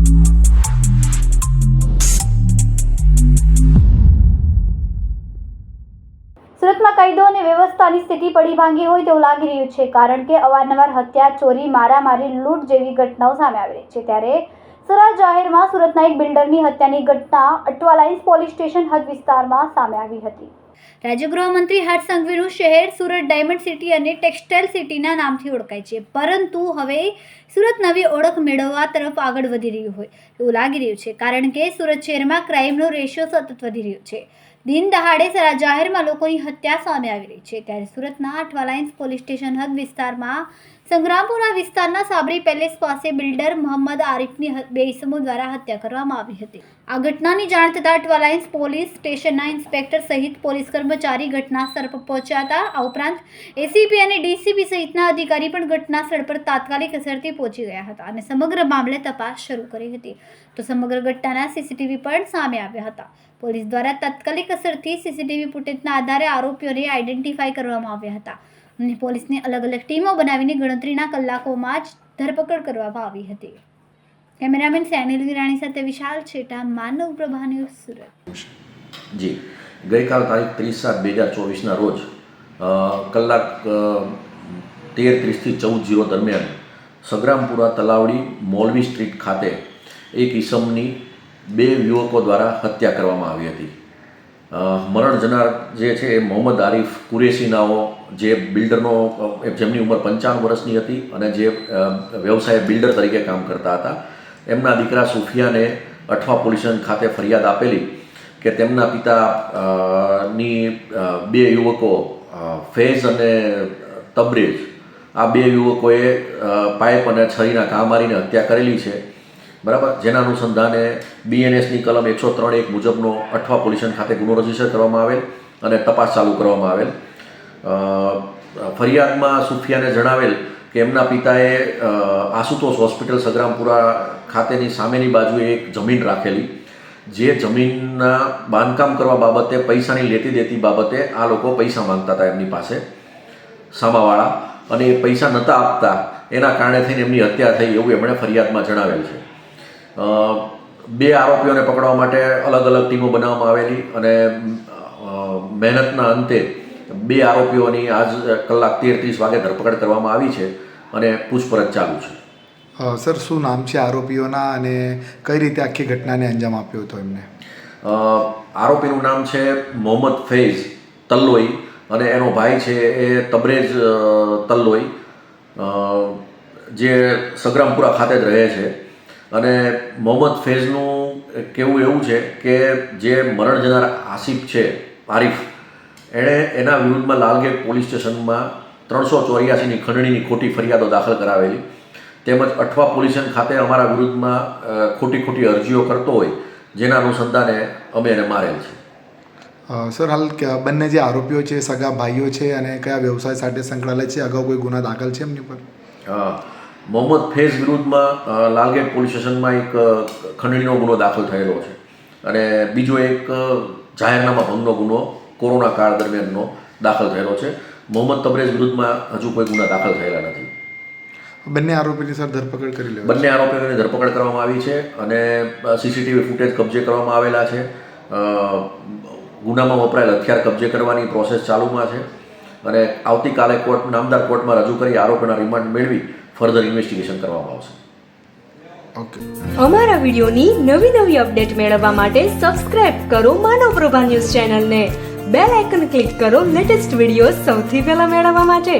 સુરતમાં કાયદો અને વ્યવસ્થાની સ્થિતિ પડી ભાંગી હોય તેવું લાગી રહ્યું છે, કારણ કે અવારનવાર હત્યા, ચોરી, મારામારી, લૂંટ જેવી ઘટનાઓ સામે આવી રહી છે. ત્યારે સરા જાહેરમાં સુરતના એક બિલ્ડરની હત્યાની ઘટના અટવા લાઇન્સ પોલીસ સ્ટેશન હદ વિસ્તારમાં સામે આવી હતી. રાજ્ય ગૃહમંત્રી હર્ષ સંઘવીનું શહેર સુરત ડાયમંડ સિટી અને ટેક્સટાઇલ સિટીના નામથી ઓળખાય છે, પરંતુ હવે સુરત નવી ઓળખ મેળવવા તરફ આગળ વધી રહ્યું હોય એવું લાગી રહ્યું છે, કારણ કે સુરત શહેરમાં ક્રાઇમનો રેશિયો સતત વધી રહ્યો છે. દિન દહાડે સરા જાહેરમાં લોકોની હત્યા સામે આવી રહી છે. ત્યારે સુરતના અટવા લાઇન્સ પોલીસ સ્ટેશન હદ વિસ્તારમાં સંગ્રામપુરા વિસ્તારના સાબરી પેલેસ પાસે બિલ્ડર મોહમ્મદ આરિફની બે ઇસમો દ્વારા હત્યા કરવામાં આવી હતી. આ ઘટનાની જાણ થતાં અટવા લાઇન્સ પોલીસ સ્ટેશનના ઇન્સ્પેક્ટર સહિત પોલીસ કર્મચારી ઘટના સ્થળ પર પહોંચ્યા હતા. આ ઉપરાંત એસીપી અને ડીસીપી સહિતના અધિકારી પણ ઘટના સ્થળ પર તાત્કાલિક અસરથી પહોંચી ગયા હતા અને સમગ્ર મામલે તપાસ શરૂ કરી હતી. તો સમગ્ર ઘટનાના સીસીટીવી પણ સામે આવ્યા હતા. પોલીસ દ્વારા તાત્કાલિક અસરથી સીસીટીવી ફૂટેજના આધારે આરોપીઓને આઈડેન્ટિફાઈ કરવામાં આવ્યા હતા અને પોલીસની અલગ અલગ ટીમો બનાવીને ગણતરીના કલાકોમાં જ ધરપકડ કરવામાં આવી હતી. કેમેરામેન સેનિલ વિરાણી સાથે વિશાલ છેટા, માનવ પ્રભા ન્યૂઝ, સુરત. જી, ગઈકાલ તારીખ 30/7/2024ના રોજ કલાક 13:30 થી 14:00 દરમિયાન સંગ્રામપુરા તલાવડી મોલવી સ્ટ્રીટ ખાતે એક ઈસમની બે યુવકો દ્વારા હત્યા કરવામાં આવી હતી. મરણ જનાર જે છે એ મોહમ્મદ આરિફ કુરેશી જે બિલ્ડરનો જેમની ઉંમર 55 વર્ષની હતી અને જે વ્યવસાય બિલ્ડર તરીકે કામ કરતા હતા. એમના દીકરા સુફિયાને અઠવા પોલીસ સ્ટેશન ખાતે ફરિયાદ આપેલી કે તેમના પિતાની બે યુવકો ફૈઝ અને તબરેજ, આ બે યુવકોએ પાઇપ અને છરીના ઘા મારીને હત્યા કરેલી છે, બરાબર. જેના અનુસંધાને BNSની કલમ 103(1) મુજબનો અઠવા પોલીસ સ્ટેશન ખાતે ગુનો રજીસ્ટર કરવામાં આવેલ અને તપાસ ચાલુ કરવામાં આવેલ. ફરિયાદમાં સુફિયાને જણાવેલ કે એમના પિતાએ આશુતોષ હોસ્પિટલ સંગ્રામપુરા ખાતેની સામેની બાજુએ એક જમીન રાખેલી, જે જમીનના બાંધકામ કરવા બાબતે પૈસાની લેતી દેતી બાબતે આ લોકો પૈસા માંગતા હતા એમની પાસે, સામાવાળા, અને એ પૈસા નહોતા આપતા, એના કારણે થઈને એમની હત્યા થઈ એવું એમણે ફરિયાદમાં જણાવેલ છે. બે આરોપીઓને પકડવા માટે અલગ અલગ ટીમો બનાવવામાં આવેલી અને મહેનતના અંતે બે આરોપીઓની આજ કલાક 13:30 વાગે ધરપકડ કરવામાં આવી છે અને પૂછપરછ ચાલુ છે. સર, શું નામ છે આરોપીઓના અને કઈ રીતે આખી ઘટનાને અંજામ આપ્યો હતો એમને? આરોપીનું નામ છે મોહમ્મદ ફૈઝ તલ્લોઈ અને એનો ભાઈ છે એ તબરેજ તલ્લોઈ, જે સંગ્રામપુરા ખાતે જ રહે છે. અને મોહમ્મદ ફૈઝનું કહેવું એવું છે કે જે મરણ જનાર આરિફ એણે એના વિરુદ્ધમાં લાલગેટ પોલીસ સ્ટેશનમાં 384ની ખંડણીની ખોટી ફરિયાદો દાખલ કરાવેલી, તેમજ અઠવા પોલીસ સ્ટેશન ખાતે અમારા વિરુદ્ધમાં ખોટી અરજીઓ કરતો હોય, જેના અનુસંધાને અમે એને મારેલ છે. સર, હાલ બંને જે આરોપીઓ છે સગા ભાઈઓ છે અને કયા વ્યવસાય સાથે સંકળાયેલા છે? અગાઉ કોઈ ગુના દાખલ છે એમની પર? મોહમ્મદ ફૈઝ વિરુદ્ધમાં લાલગેટ પોલીસ સ્ટેશનમાં એક ખંડણીનો ગુનો દાખલ થયેલો છે અને બીજો એક જાહેરનામા ભંગનો ગુનો કોરોના કાળ દરમિયાનનો દાખલ થયેલો છે. મોહમ્મદ તબરેજ વિરુદ્ધમાં હજુ કોઈ ગુના દાખલ થયેલા નથી. બંને આરોપીની સર ધરપકડ કરી લેવાઈ? બંને આરોપીઓની ધરપકડ કરવામાં આવી છે અને સીસીટીવી ફૂટેજ કબજે કરવામાં આવેલા છે. ગુનામાં વપરાયેલ હથિયાર કબજે કરવાની પ્રોસેસ ચાલુમાં છે અને આવતીકાલે નામદાર કોર્ટમાં રજૂ કરી આરોપીના રિમાન્ડ મેળવી ફર્ધર ઇન્વેસ્ટિગેશન કરવામાં આવશે. ઓકે. અમારા વિડીયોની નવી અપડેટ મેળવવા માટે સબસ્ક્રાઇબ કરો માનવ પ્રભા ન્યૂઝ ચેનલને. બેલ આઇકન ક્લિક કરો લેટેસ્ટ વિડીયો સૌથી પહેલા મેળવવા માટે.